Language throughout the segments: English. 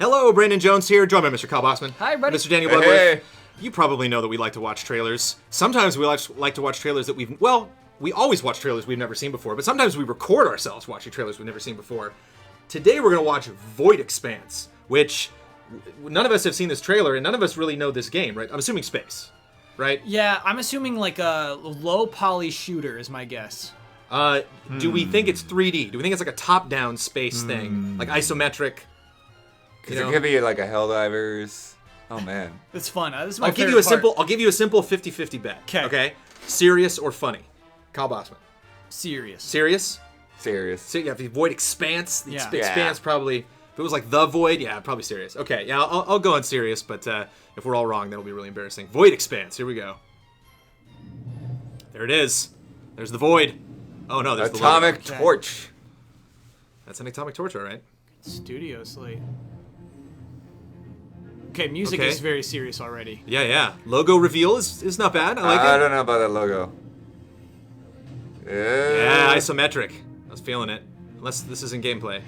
Hello, Brandon Jones here, joined by Mr. Kyle Bossman. Hi, buddy. Mr. Daniel Bloodworth. Hey. You probably know that we like to watch trailers. Sometimes we like to watch trailers that we always watch trailers we've never seen before, but sometimes we record ourselves watching trailers we've never seen before. Today we're going to watch Void Expanse, which none of us have seen this trailer, and none of us really know this game, right? I'm assuming space, right? Yeah, I'm assuming like a low poly shooter is my guess. Do we think it's 3D? Do we think it's like a top-down space thing, like isometric? Because it could be like a Helldivers. Oh man, It's fun. This is my I'll give you a simple 50-50 bet. Okay. Serious or funny? Kyle Bossman. Serious. Serious? serious. So yeah, if you Void Expanse, the Yeah. Expanse probably. If it was like the Void, yeah, probably serious. Okay, yeah, I'll go on serious, but if we're all wrong, that'll be really embarrassing. Void Expanse. Here we go. There it is. There's the Void. Oh no, there's Atomic the logo. Torch. That's an atomic torch, all right. Studio slate. Okay, music Okay. is very serious already. Yeah, yeah. Logo reveal is not bad. I like I it. don't know about that logo. Yeah, isometric. I was feeling it. Unless this isn't gameplay.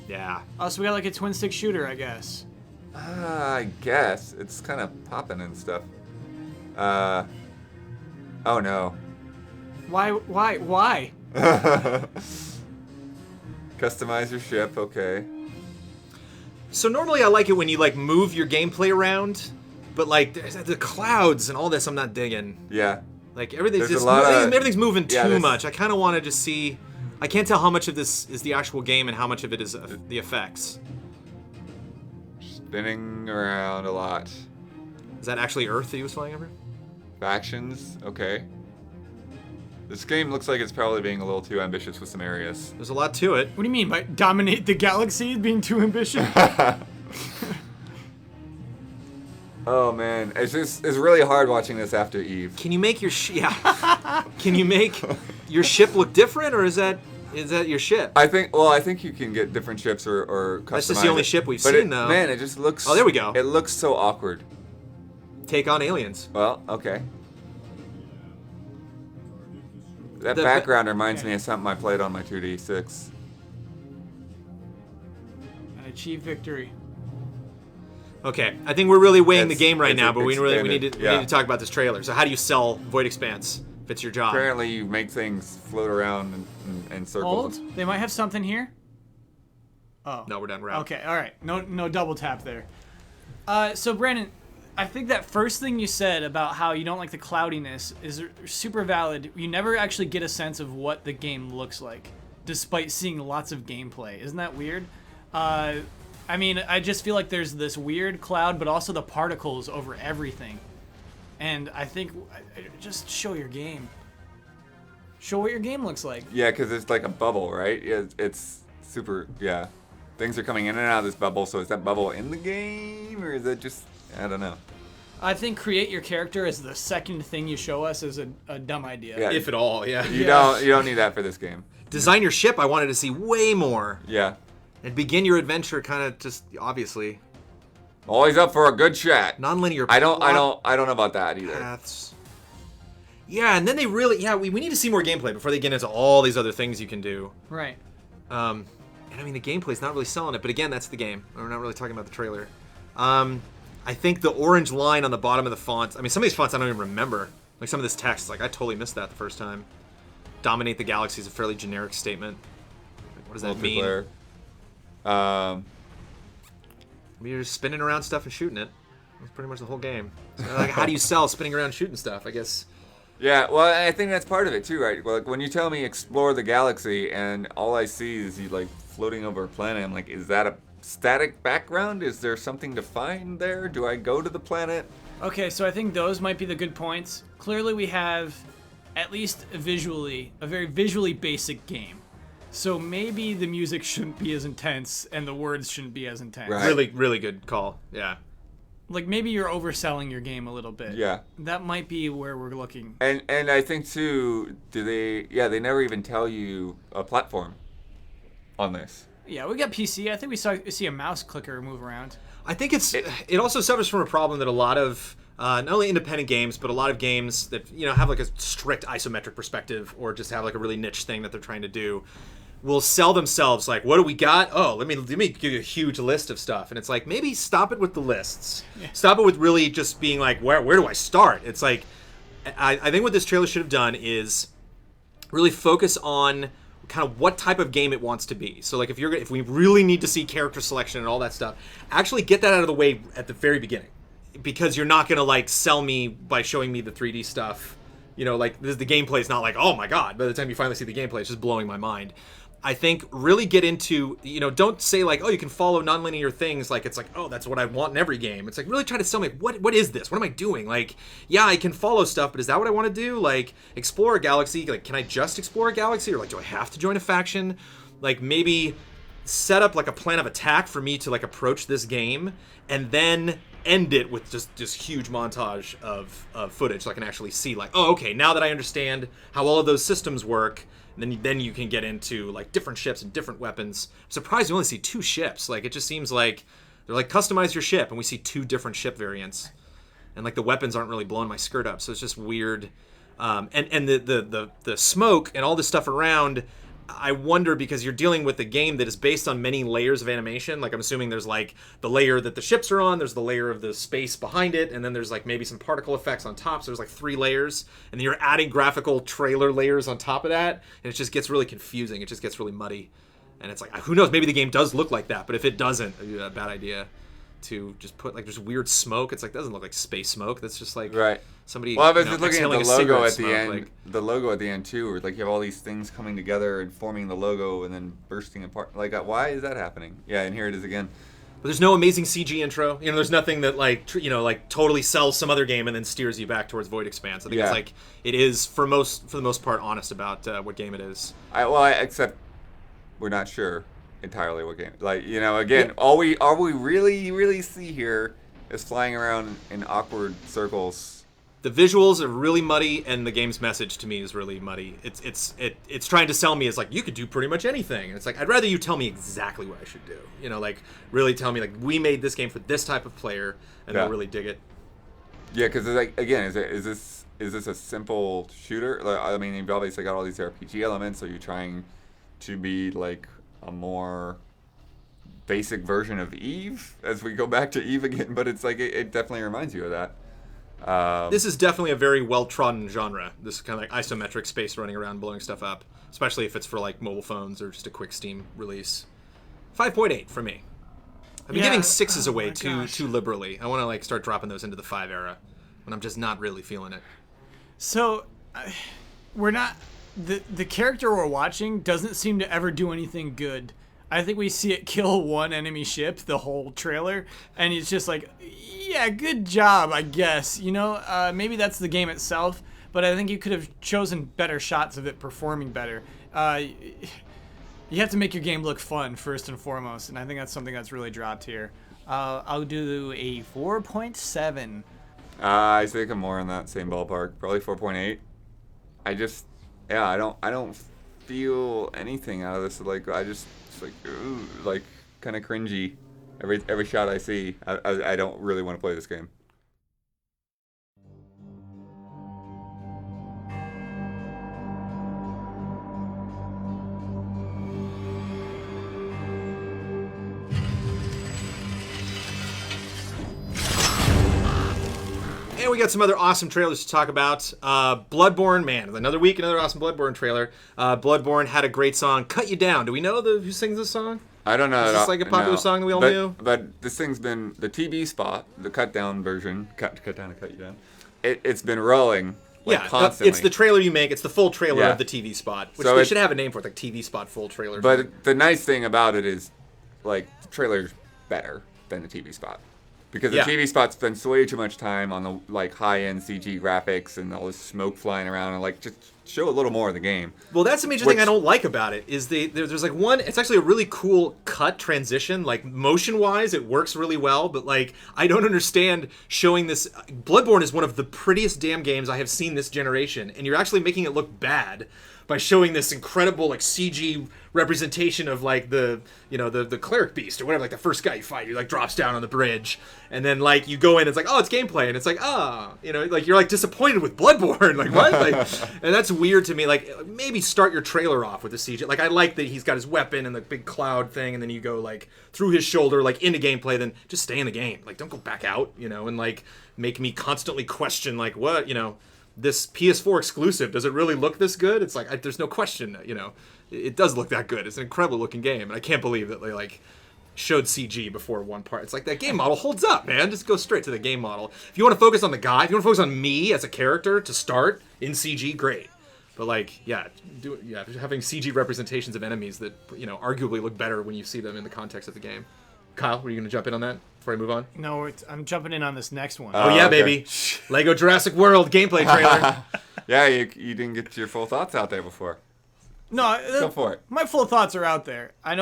Yeah. Oh, so we got like a twin stick shooter, I guess. I guess it's kind of popping and stuff. Oh no. Why? Customize your ship. Okay. So normally I like it when you like move your gameplay around, but like there's the clouds and all this I'm not digging. Yeah. Like everything's There's just a lot of- everything's moving yeah, too there's- much. I kind of want to just see. I can't tell how much of this is the actual game and how much of it is the effects. Spinning around a lot. Is that actually Earth that he was flying over? Factions. Okay. This game looks like it's probably being a little too ambitious with some areas. There's a lot to it. What do you mean by dominate the galaxy being too ambitious? Oh man, it's really hard watching this after Eve. Can you make your Can you make your ship look different, or is that your ship? I think you can get different ships or customize. That's just the only it. ship we've But seen, though. Man, it just looks. Oh, there we go. It looks so awkward. Take on aliens. Well, okay. That The- background reminds me of something I played on my 2D6. And achieve victory. Okay, I think we're really weighing the It's- game right it's now, but we need expanded, to yeah. talk about this trailer. So how do you sell Void Expanse if it's your job? Apparently, you make things float around in circles. Hold. They might have something here. Oh. No, we're done. We're out. Okay, all right. No double tap there. So Brandon, I think that first thing you said about how you don't like the cloudiness is super valid. You never actually get a sense of what the game looks like, despite seeing lots of gameplay. Isn't that weird? I mean, I just feel like there's this weird cloud, but also the particles over everything. And I think just show your game. Show what your game looks like. Yeah, because it's like a bubble, right? It's super. Yeah, things are coming in and out of this bubble. So is that bubble in the game, or is it just? I don't know. I think create your character as the second thing you show us is a dumb idea. Yeah. If at all, yeah. You don't need that for this game. Design your ship. I wanted to see way more. Yeah. And begin your adventure kind of just obviously Always up for a good chat. non-linear. I don't plot know about that either. paths. Yeah, and then they really we need to see more gameplay before they get into all these other things you can do. Right. And I mean the gameplay's not really selling it, but again, that's the game. We're not really talking about the trailer. I think the orange line on the bottom of the font. I mean, some of these fonts I don't even remember. Like some of this text, like I totally missed that the first time. Dominate the galaxy is a fairly generic statement. Like, what does that mean? Multiplayer. You're just spinning around stuff and shooting it. That's pretty much the whole game. So, like, how do you sell spinning around shooting stuff? I guess. Yeah, well, I think that's part of it too, right? Well, like when you tell me explore the galaxy and all I see is you like floating over a planet, I'm like, is that a static background? Is there something to find there? Do I go to the planet? Okay, so I think those might be the good points. Clearly we have, at least visually, a very visually basic game. So maybe the music shouldn't be as intense and the words shouldn't be as intense. Right. Really, really good call. Yeah. Like maybe you're overselling your game a little bit. Yeah. That might be where we're looking. And I think too, they never even tell you a platform on this. Yeah, we got PC. I think we see a mouse clicker move around. I think it also suffers from a problem that a lot of not only independent games, but a lot of games that have like a strict isometric perspective or just have like a really niche thing that they're trying to do. will sell themselves like, what do we got? Oh, let me give you a huge list of stuff. And it's like, maybe stop it with the lists. Yeah. Stop it with really just being like, where do I start? It's like, I think what this trailer should have done is really focus on kind of what type of game it wants to be. So like if we really need to see character selection and all that stuff, actually get that out of the way at the very beginning, because you're not going to like sell me by showing me the 3D stuff. You know, like the gameplay is not like, oh my god, by the time you finally see the gameplay, it's just blowing my mind. I think really get into, you know, don't say like, oh, you can follow nonlinear things like it's like, oh, that's what I want in every game. It's like really try to tell me, what is this? What am I doing? Like, yeah, I can follow stuff, but is that what I want to do? Like, explore a galaxy. Like, can I just explore a galaxy? Or like, do I have to join a faction? Like, maybe set up like a plan of attack for me to like approach this game, and then end it with just huge montage of footage so I can actually see like, oh, okay, now that I understand how all of those systems work, then you can get into like different ships and different weapons. I'm surprised you only see 2 ships. Like, it just seems like they're like, customize your ship, and we see 2 different ship variants, and like the weapons aren't really blowing my skirt up, so it's just weird. And the smoke and all this stuff around, I wonder, because you're dealing with a game that is based on many layers of animation. Like, I'm assuming there's like the layer that the ships are on, there's the layer of the space behind it, and then there's like maybe some particle effects on top. So there's like 3 layers, and then you're adding graphical trailer layers on top of that, and it just gets really confusing. It just gets really muddy, and it's like, who knows? Maybe the game does look like that, but if it doesn't, a bad idea to just put like just weird smoke. It's like, doesn't look like space smoke. That's just like somebody. Well, I was just looking at the logo at the smoke, end. like, the logo at the end too, where like you have all these things coming together and forming the logo and then bursting apart. Like, why is that happening? Yeah, and here it is again. But there's no amazing CG intro. You know, there's nothing that like like totally sells some other game and then steers you back towards Void Expanse. I think it's like it is for the most part honest about what game it is. Except we're not sure entirely what game. Like, you know, again, all we really see here is flying around in awkward circles. The visuals are really muddy, and the game's message to me is really muddy. It's trying to sell me as like, you could do pretty much anything. And it's like, I'd rather you tell me exactly what I should do. You know, like really tell me like, we made this game for this type of player, and they'll really dig it. Yeah, because like, again, is this a simple shooter? Like, I mean, you've obviously got all these RPG elements. So you're trying to be like a more basic version of Eve, as we go back to Eve again, but it's like it definitely reminds you of that. This is definitely a very well-trodden genre. This is kind of like isometric space running around blowing stuff up, especially if it's for like mobile phones or just a quick Steam release. 5.8 for me. I've been giving 6s away too liberally. I want to like start dropping those into the 5 era when I'm just not really feeling it. So we're not. The character we're watching doesn't seem to ever do anything good. I think we see it kill 1 enemy ship the whole trailer, and it's just like, yeah, good job, I guess. You know, maybe that's the game itself, but I think you could have chosen better shots of it performing better. You have to make your game look fun first and foremost, and I think that's something that's really dropped here. I'll do a 4.7. I think I'm more in that same ballpark, probably 4.8. I don't feel anything out of this. Like, I just, it's like, ooh, like kind of cringy. Every shot I see, I don't really want to play this game. And we got some other awesome trailers to talk about. Bloodborne, man, another week, another awesome Bloodborne trailer. Bloodborne had a great song, "Cut You Down." Do we know who sings this song? I don't know. Is this like a popular song that we all knew? But this thing's been, the TV spot, the cut down version, cut down and cut you down. It's been rolling. Like, constantly. It's the trailer you make. It's the full trailer of the TV spot, which they should have a name for it, like TV spot full trailer. But the nice thing about it is, like, the trailer's better than the TV spot. Because the TV spot spends way too much time on the like high-end CG graphics and all this smoke flying around, and like just show a little more of the game. Well, that's the major thing I don't like about it is there's like one. It's actually a really cool cut transition. Like motion-wise, it works really well. But like I don't understand showing this. Bloodborne is one of the prettiest damn games I have seen this generation, and you're actually making it look bad by showing this incredible like CG representation of like the cleric beast or whatever, like the first guy you fight, he like drops down on the bridge, and then like you go in, it's like, oh, it's gameplay, and it's like, like you're like disappointed with Bloodborne, like what, like, and that's weird to me. Like maybe start your trailer off with the CG. Like I like that he's got his weapon and the big cloud thing, and then you go like through his shoulder like into gameplay, then just stay in the game, like don't go back out, and like make me constantly question like what, this PS4 exclusive, does it really look this good? It's like there's no question, it does look that good. It's an incredible looking game, and I can't believe that they like showed CG before one part. It's like that game model holds up, man. Just go straight to the game model. If you want to focus on the guy, if you want to focus on me as a character to start in CG, great. But like, having CG representations of enemies that arguably look better when you see them in the context of the game. Kyle, were you going to jump in on that before I move on? No, I'm jumping in on this next one. Oh yeah, okay. Baby. Lego Jurassic World gameplay trailer. Yeah, you didn't get your full thoughts out there before. No, go for it. My full thoughts are out there. I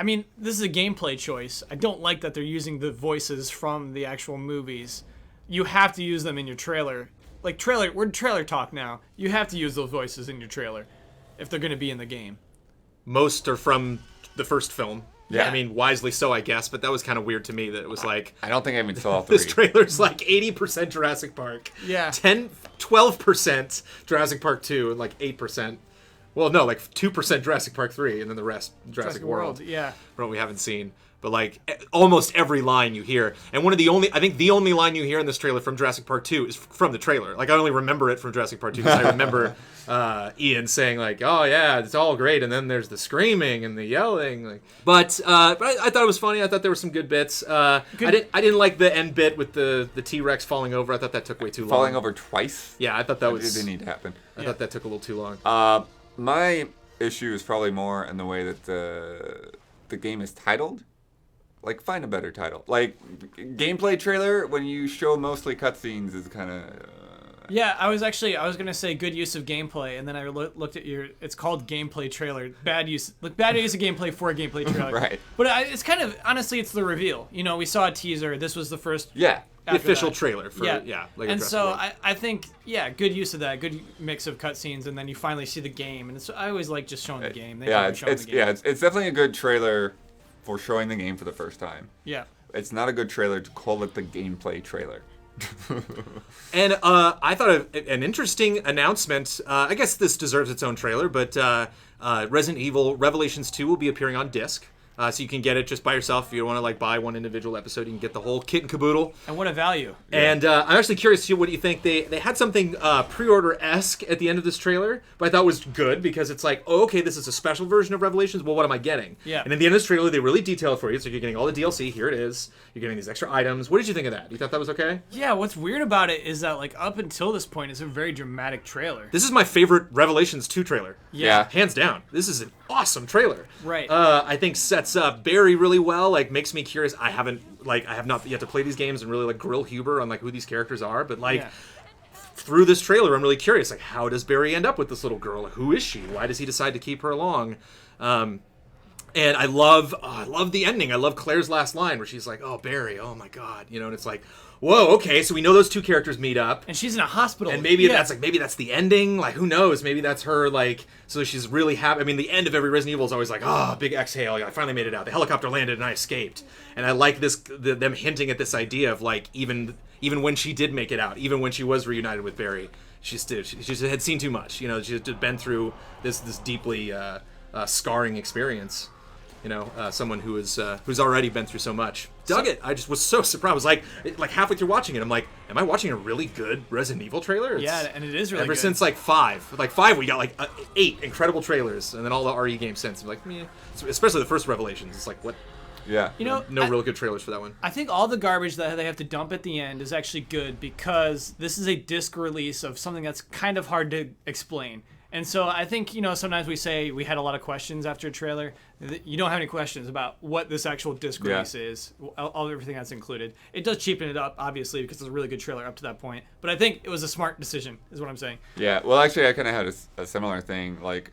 mean, this is a gameplay choice. I don't like that they're using the voices from the actual movies. You have to use them in your trailer. Like we're trailer talk now. You have to use those voices in your trailer if they're going to be in the game. Most are from the first film. Yeah. I mean, wisely so, I guess, but that was kind of weird to me that it was like... I don't think I even saw all three. This trailer's like 80% Jurassic Park. Yeah. 12% Jurassic Park 2, and like 8%... Well, no, like 2% Jurassic Park 3, and then the rest Jurassic World. Yeah. What we haven't seen. But like almost every line you hear, and I think the only line you hear in this trailer from Jurassic Park 2 is from the trailer. Like I only remember it from Jurassic Park 2 because I remember Ian saying like, "Oh yeah, it's all great," and then there's the screaming and the yelling. Like, but I thought it was funny. I thought there were some good bits. I didn't like the end bit with the T-Rex falling over. I thought that took way too long. Falling over twice? Yeah, I thought that was. It didn't need to happen. I thought that took a little too long. My issue is probably more in the way that the game is titled. Like, find a better title. Like, gameplay trailer, when you show mostly cutscenes, is kind of... Yeah, I was going to say good use of gameplay, and then I looked at it's called gameplay trailer. Bad use of gameplay for a gameplay trailer. Right. But it's kind of, honestly, it's the reveal. We saw a teaser. This was the first... Yeah. The official trailer for, Lego and so World. I think, good use of that, good mix of cutscenes, and then you finally see the game. And I always like just showing the game. It's definitely a good trailer for showing the game for the first time. Yeah. It's not a good trailer to call it the gameplay trailer. And I thought of an interesting announcement. I guess this deserves its own trailer, but Resident Evil Revelations 2 will be appearing on disc. So you can get it just by yourself. If you don't want to like buy one individual episode, you can get the whole kit and caboodle. And what a value. And I'm actually curious to see what you think. They had something pre-order-esque at the end of this trailer, but I thought was good because it's like, oh, okay, this is a special version of Revelations. Well, what am I getting? Yeah. And at the end of this trailer, they really detail it for you. So you're getting all the DLC. Here it is. You're getting these extra items. What did you think of that? You thought that was okay? Yeah, what's weird about it is that like up until this point, it's a very dramatic trailer. This is my favorite Revelations 2 trailer. Yeah. Hands down. This is an awesome trailer. Right. I think sets up Barry really well, like makes me curious. I have not yet to play these games and really like grill Huber on like who these characters are, but like through this trailer I'm really curious, like how does Barry end up with this little girl? Who is she? Why does he decide to keep her along? And I love the ending. I love Claire's last line where she's like, "Oh, Barry, oh my God," and it's like, whoa, okay, so we know those two characters meet up, and she's in a hospital, and maybe that's the ending. Like, who knows? Maybe that's her. Like, so she's really happy. I mean, the end of every Resident Evil is always like, oh, big exhale. I finally made it out. The helicopter landed and I escaped. And I like them hinting at this idea of like even when she did make it out, even when she was reunited with Barry, she had seen too much. She had been through this deeply scarring experience. Someone who's already been through so much. Dug it. I just was so surprised. I was like halfway through watching it, I'm like, am I watching a really good Resident Evil trailer? And it is really ever good. Since like 5. Like 5, we got like 8 incredible trailers, and then all the RE games since. I'm like, meh. Especially the first Revelations. It's like, what? Yeah. No real good trailers for that one. I think all the garbage that they have to dump at the end is actually good because this is a disc release of something that's kind of hard to explain. And so I think, sometimes we say we had a lot of questions after a trailer. You don't have any questions about what this actual disc release is, everything that's included. It does cheapen it up, obviously, because it's a really good trailer up to that point. But I think it was a smart decision, is what I'm saying. Yeah, well, actually, I kind of had a similar thing. Like,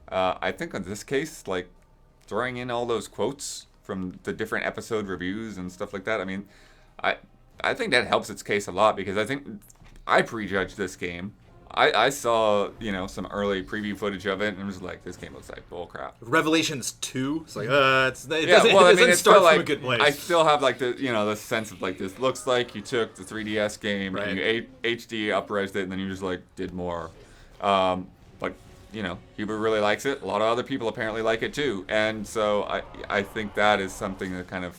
I think in this case, like, throwing in all those quotes from the different episode reviews and stuff like that, I mean, I think that helps its case a lot because I think I prejudged this game I saw, some early preview footage of it, and I was like, this game looks like bull crap. Revelations 2. It's like, it doesn't, It doesn't start from like, a good place. I still have like the sense of like, this looks like you took the 3DS game and you HD up-resed it, and then you just like did more. But Hubert really likes it. A lot of other people apparently like it too, and so I think that is something that kind of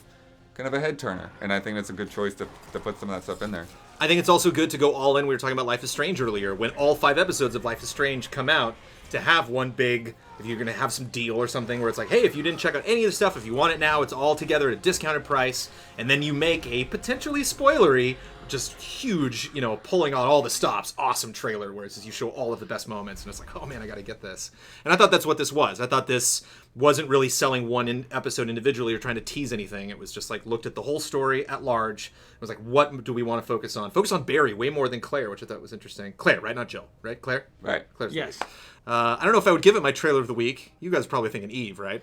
a head turner, and I think that's a good choice to put some of that stuff in there. I think it's also good to go all in. We were talking about Life is Strange earlier. When all 5 episodes of Life is Strange come out, to have one big, if you're going to have some deal or something where it's like, hey, if you didn't check out any of the stuff, if you want it now, it's all together at a discounted price, and then you make a potentially spoilery, just huge, pulling on all the stops, awesome trailer where you show all of the best moments, and it's like, oh man, I got to get this. And I thought that's what this was. I thought this wasn't really selling one episode individually or trying to tease anything. It was just like looked at the whole story at large. It was like, what do we want to focus on? Focus on Barry way more than Claire, which I thought was interesting. Claire, right? Not Jill, right? Claire? Right. Claire's Yes. the lead. I don't know if I would give it my trailer of the week. You guys are probably thinking Eve, right?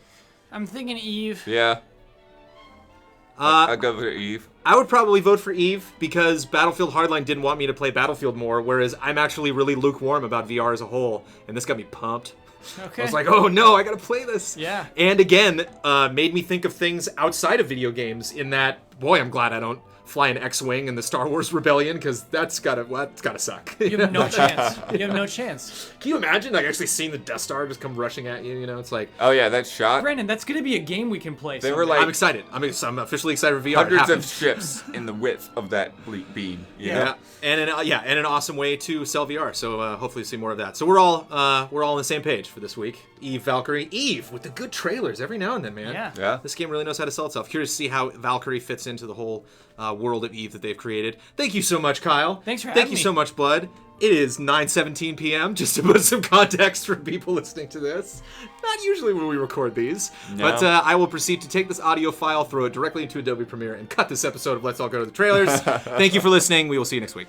I'm thinking Eve. Yeah. I'd go for Eve. I would probably vote for Eve because Battlefield Hardline didn't want me to play Battlefield more, whereas I'm actually really lukewarm about VR as a whole, and this got me pumped. Okay. I was like, oh no, I gotta play this. Yeah. And again, made me think of things outside of video games in that, boy, I'm glad I don't fly an X-Wing in the Star Wars Rebellion, because that's gotta suck. You have no chance. You have no chance. Can you imagine, like, actually seeing the Death Star just come rushing at you, It's like... Oh yeah, that shot. Brandon, that's going to be a game we can play They someday. were like... I'm excited. I'm officially excited for VR. Hundreds of ships in the width of that beam. You know? And an awesome way to sell VR. So hopefully see more of that. So we're all on the same page for this week. Eve, Valkyrie, Eve with the good trailers every now and then, man. Yeah. This game really knows how to sell itself. Curious to see how Valkyrie fits into the whole world of Eve that they've created. Thank you so much, Kyle. Thanks for having Thank you me. so much, Bud. It is 9:17 p.m. Just to put some context for people listening to this. Not usually when we record these, but I will proceed to take this audio file, throw it directly into Adobe Premiere, and cut this episode of Let's All Go to the Trailers. Thank you for listening. We will see you next week.